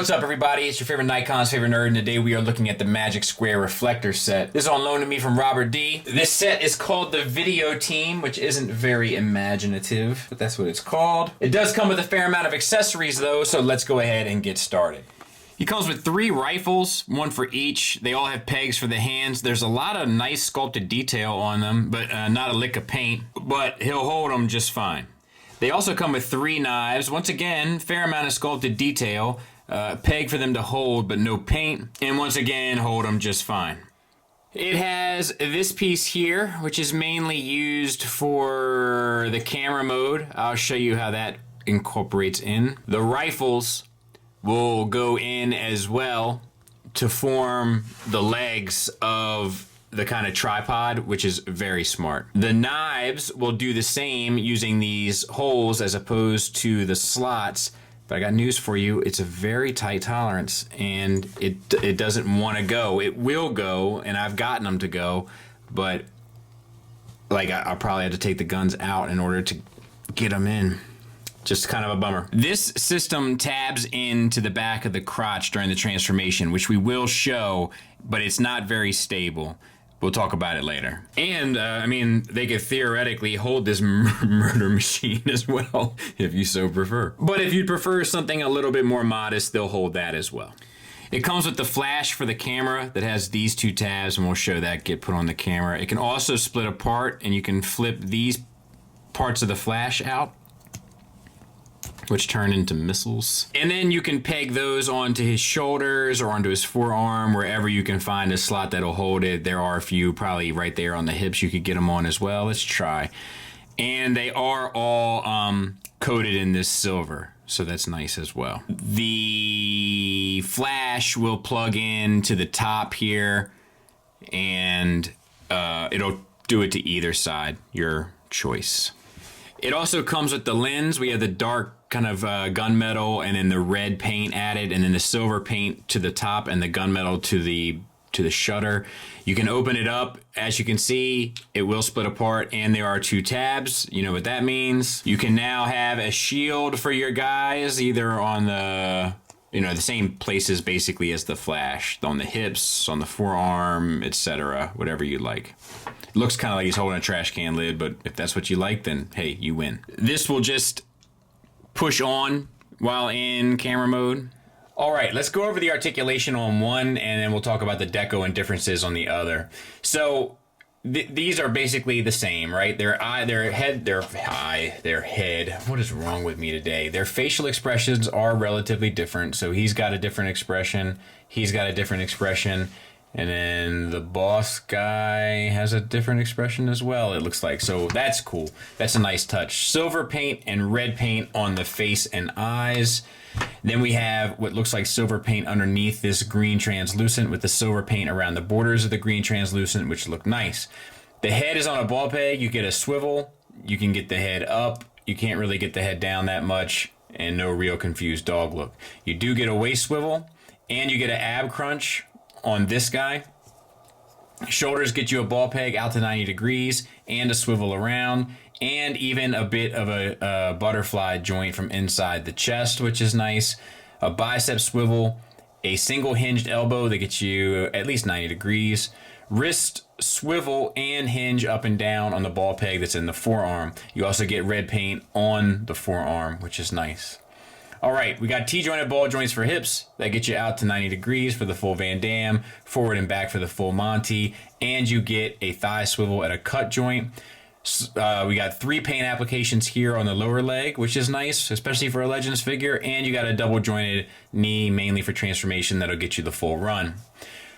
What's up, everybody? It's your favorite Nikon's favorite nerd, and today we are looking at the Magic Square Reflector set. This is on loan to me from Robert D. This set is called the Video Team, which isn't very imaginative, but that's what it's called. It does come with a fair amount of accessories, though, so let's go ahead and get started. He comes with 3 rifles, one for each. They all have pegs for the hands. There's a lot of nice sculpted detail on them, but not a lick of paint, but he'll hold them just fine. They also come with 3 knives. Once again, fair amount of sculpted detail. Peg for them to hold, but no paint. And once again, hold them just fine. It has this piece here, which is mainly used for the camera mode. I'll show you how that incorporates in. The rifles will go in as well to form the legs of the kind of tripod, which is very smart. The knives will do the same using these holes as opposed to the slots. But I got news for you, it's a very tight tolerance and it doesn't want to go. It will go, and I've gotten them to go, but like I'll probably have to take the guns out in order to get them in. Just kind of a bummer. This system tabs into the back of the crotch during the transformation, which we will show, but it's not very stable. We'll talk about it later. And, I mean, they could theoretically hold this murder machine as well, if you so prefer. But if you prefer something a little bit more modest, they'll hold that as well. It comes with the flash for the camera that has these 2 tabs, and we'll show that get put on the camera. It can also split apart, and you can flip these parts of the flash out, which turn into missiles. And then you can peg those onto his shoulders or onto his forearm, wherever you can find a slot that'll hold it. There are a few probably right there on the hips you could get them on as well. Let's try. And they are all coated in this silver, so that's nice as well. The flash will plug in to the top here, and it'll do it to either side, your choice. It also comes with the lens. We have the dark kind of gunmetal, and then the red paint added, and then the silver paint to the top, and the gunmetal to the shutter. You can open it up. As you can see, it will split apart, and there are 2 tabs. You know what that means. You can now have a shield for your guys, either on the the same places basically as the flash, on the hips, on the forearm, etc., whatever you like. It looks kind of like he's holding a trash can lid, but if that's what you like, then hey, you win. This will just push on while in camera mode. All right, let's go over the articulation on one, and then we'll talk about the deco and differences on the other. So these are basically the same, right? Their head. What is wrong with me today? Their facial expressions are relatively different. So he's got a different expression. He's got a different expression. And then the boss guy has a different expression as well, it looks like. So that's cool. That's a nice touch. Silver paint and red paint on the face and eyes. Then we have what looks like silver paint underneath this green translucent, with the silver paint around the borders of the green translucent, which look nice. The head is on a ball peg. You get a swivel. You can get the head up. You can't really get the head down that much, and no real confused dog look. You do get a waist swivel, and you get an ab crunch on this guy. Shoulders get you a ball peg out to 90 degrees and a swivel around, and even a bit of a butterfly joint from inside the chest, which is nice. A bicep swivel, a single hinged elbow that gets you at least 90 degrees. Wrist swivel and hinge up and down on the ball peg that's in the forearm. You also get red paint on the forearm, which is nice. All right, we got T-jointed ball joints for hips that get you out to 90 degrees for the full Van Damme, forward and back for the full Monty, and you get a thigh swivel at a cut joint. We got 3 paint applications here on the lower leg, which is nice, especially for a Legends figure, and you got a double jointed knee, mainly for transformation, that'll get you the full run.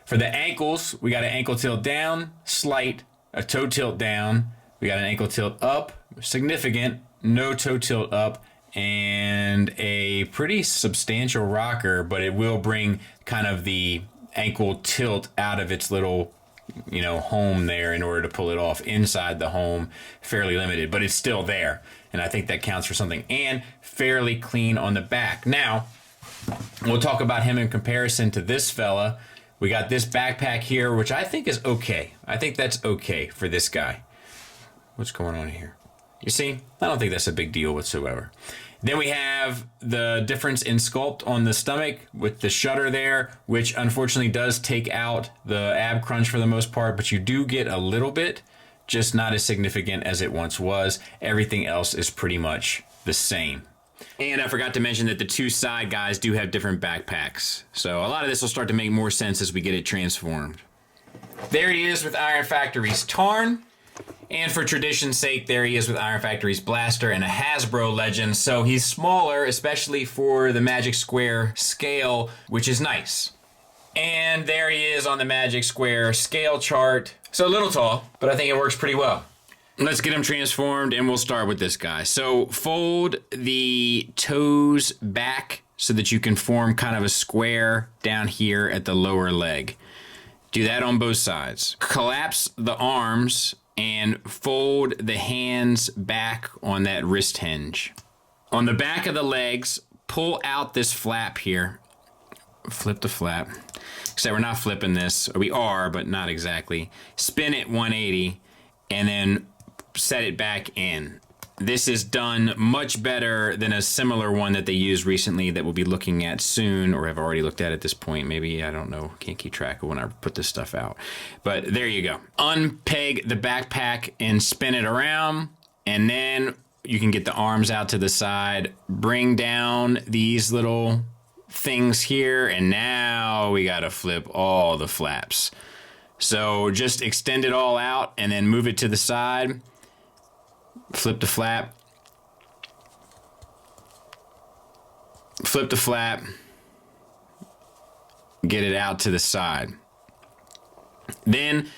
For the ankles, we got an ankle tilt down, slight, a toe tilt down, we got an ankle tilt up, significant, no toe tilt up, and a pretty substantial rocker, but it will bring kind of the ankle tilt out of its little, home there in order to pull it off. Inside the home, fairly limited, but it's still there, and I think that counts for something. And fairly clean on the back. Now, we'll talk about him in comparison to this fella. We got this backpack here, which I think is okay. I think that's okay for this guy. What's going on here? You see, I don't think that's a big deal whatsoever. Then we have the difference in sculpt on the stomach with the shutter there, which unfortunately does take out the ab crunch for the most part, but you do get a little bit, just not as significant as it once was. Everything else is pretty much the same. And I forgot to mention that the two side guys do have different backpacks. So a lot of this will start to make more sense as we get it transformed. There he is with Iron Factory's Tarn. And for tradition's sake, there he is with Iron Factory's Blaster and a Hasbro Legend. So he's smaller, especially for the Magic Square scale, which is nice. And there he is on the Magic Square scale chart. So a little tall, but I think it works pretty well. Let's get him transformed, and we'll start with this guy. So fold the toes back so that you can form kind of a square down here at the lower leg. Do that on both sides. Collapse the arms and fold the hands back on that wrist hinge. On the back of the legs, pull out this flap here. Flip the flap. Except we're not flipping this. We are, but not exactly. Spin it 180 and then set it back in. This is done much better than a similar one that they used recently that we'll be looking at soon, or have already looked at this point. Maybe, I don't know, can't keep track of when I put this stuff out. But there you go. Unpeg the backpack and spin it around, and then you can get the arms out to the side, bring down these little things here, and now we gotta flip all the flaps. So just extend it all out and then move it to the side. Flip the flap. Flip the flap. Get it out to the side. Then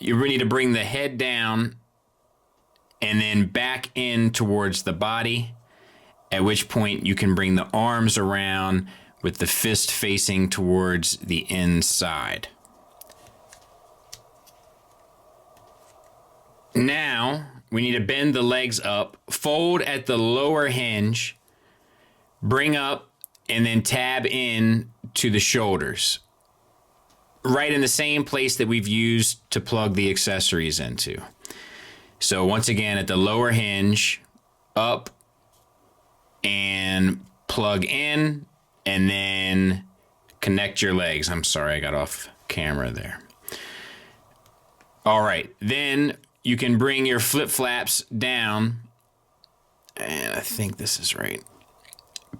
you need to bring the head down and then back in towards the body, at which point you can bring the arms around with the fist facing towards the inside. Now, we need to bend the legs up, fold at the lower hinge, bring up, and then tab in to the shoulders. Right in the same place that we've used to plug the accessories into. So once again, at the lower hinge, up, and plug in, and then connect your legs. I'm sorry, I got off camera there. All right, then you can bring your flip flaps down, and I think this is right.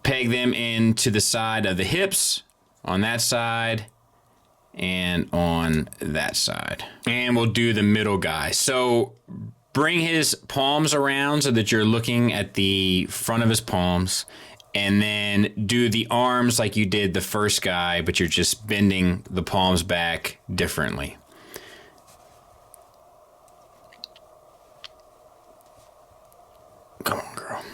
Peg them into the side of the hips, on that side, and on that side. And we'll do the middle guy. So bring his palms around so that you're looking at the front of his palms, and then do the arms like you did the first guy, but you're just bending the palms back differently. Come on, girl.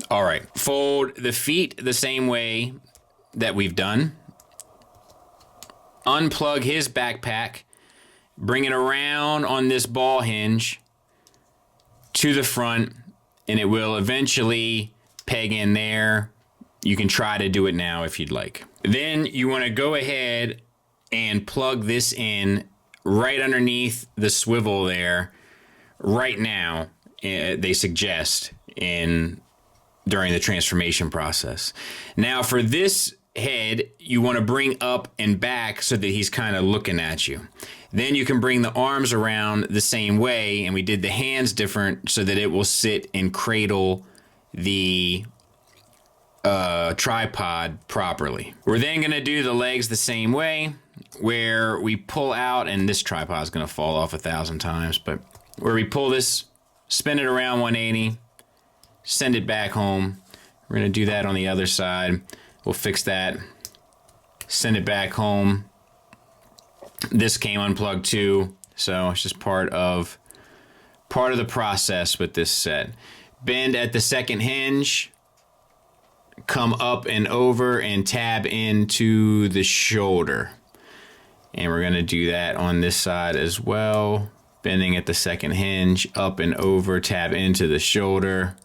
All right. Fold the feet the same way that we've done. Unplug his backpack. Bring it around on this ball hinge to the front, and it will eventually peg in there. You can try to do it now if you'd like. Then you want to go ahead and plug this in right underneath the swivel there right now. They suggest during the transformation process. Now for this head, you want to bring up and back so that he's kind of looking at you. Then you can bring the arms around the same way, and we did the hands different so that it will sit and cradle the tripod properly. We're then going to do the legs the same way, where we pull out, and this tripod is going to fall off 1,000 times, but where we pull this, spin it around 180, send it back home. We're going to do that on the other side. We'll fix that, send it back home. This came unplugged too, so it's just part of the process with this set. Bend at the second hinge, come up and over and tab into the shoulder. And we're going to do that on this side as well. Bending at the second hinge, up and over, tab into the shoulder,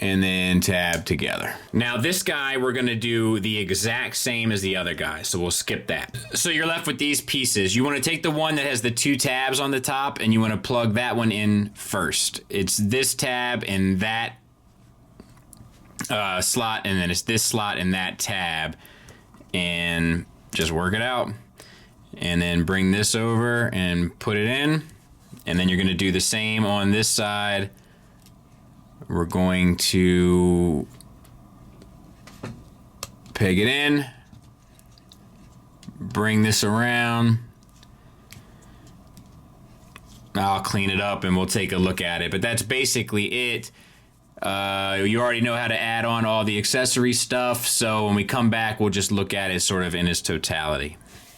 and then tab together. Now this guy, we're going to do the exact same as the other guy, so we'll skip that. So you're left with these pieces. You want to take the one that has the 2 tabs on the top, and you want to plug that one in first. It's this tab and that slot, and then it's this slot and that tab, and just work it out. And then bring this over and put it in, and then you're going to do the same on this side. We're going to peg it in, bring this around. I'll clean it up and we'll take a look at it, but that's basically it. You already know how to add on all the accessory stuff, so when we come back, we'll just look at it sort of in its totality.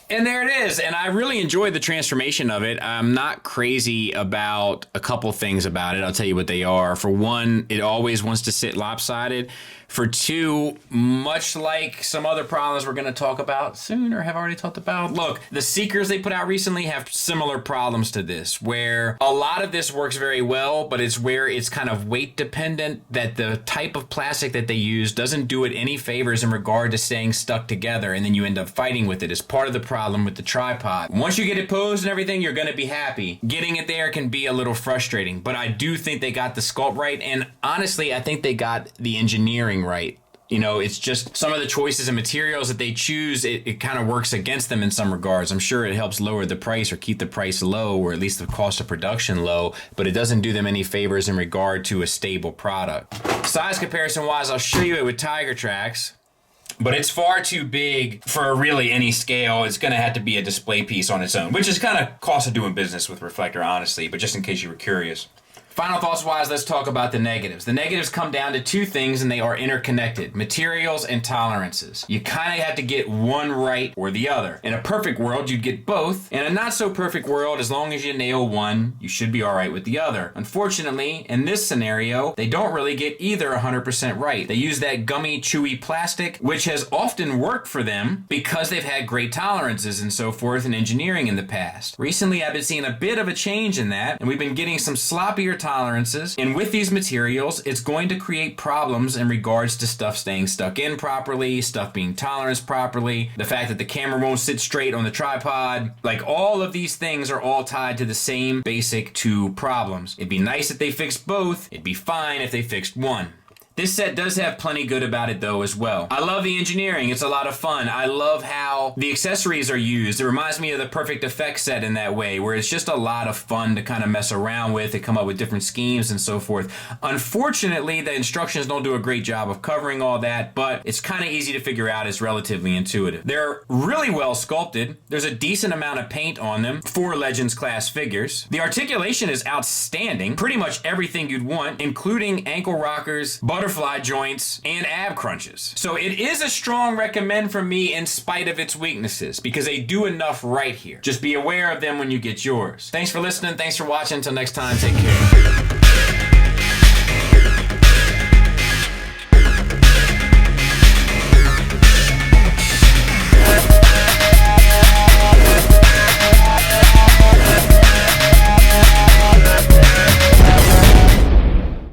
And there it is, and I really enjoyed the transformation of it. I'm not crazy about a couple things about it. I'll tell you what they are. For one, it always wants to sit lopsided. For two, much like some other problems we're going to talk about soon or have already talked about. Look, the Seekers they put out recently have similar problems to this, where a lot of this works very well, but it's where it's kind of weight dependent, that the type of plastic that they use doesn't do it any favors in regard to staying stuck together, and then you end up fighting with it. It's part of the problem with the tripod. Once you get it posed and everything, you're going to be happy. Getting it there can be a little frustrating, but I do think they got the sculpt right, and honestly, I think they got the engineering right. You know, it's just some of the choices and materials that they choose, it kind of works against them in some regards. I'm sure it helps lower the price or keep the price low, or at least the cost of production low, but it doesn't do them any favors in regard to a stable product. Size comparison wise, I'll show you it with Tiger Tracks, but it's far too big for really any scale. It's going to have to be a display piece on its own, which is kind of cost of doing business with Reflector, honestly, but just in case you were curious. Final thoughts wise, let's talk about the negatives. The negatives come down to two things, and they are interconnected: materials and tolerances. You kind of have to get one right or the other. In a perfect world, you'd get both. In a not so perfect world, as long as you nail one, you should be all right with the other. Unfortunately, in this scenario, they don't really get either 100% right. They use that gummy, chewy plastic, which has often worked for them because they've had great tolerances and so forth in engineering in the past. Recently, I've been seeing a bit of a change in that, and we've been getting some sloppier tolerances, and with these materials, it's going to create problems in regards to stuff staying stuck in properly, stuff being toleranced properly, the fact that the camera won't sit straight on the tripod. Like, all of these things are all tied to the same basic two problems. It'd be nice if they fixed both. It'd be fine if they fixed one. This set does have plenty good about it though as well. I love the engineering, it's a lot of fun. I love how the accessories are used. It reminds me of the Perfect Effects set in that way, where it's just a lot of fun to kind of mess around with and come up with different schemes and so forth. Unfortunately, the instructions don't do a great job of covering all that, but it's kind of easy to figure out. It's relatively intuitive. They're really well sculpted. There's a decent amount of paint on them for Legends class figures. The articulation is outstanding. Pretty much everything you'd want, including ankle rockers, butterfly joints, and ab crunches. So it is a strong recommend from me in spite of its weaknesses, because they do enough right here. Just be aware of them when you get yours. Thanks for listening. Thanks for watching. Until next time, take care.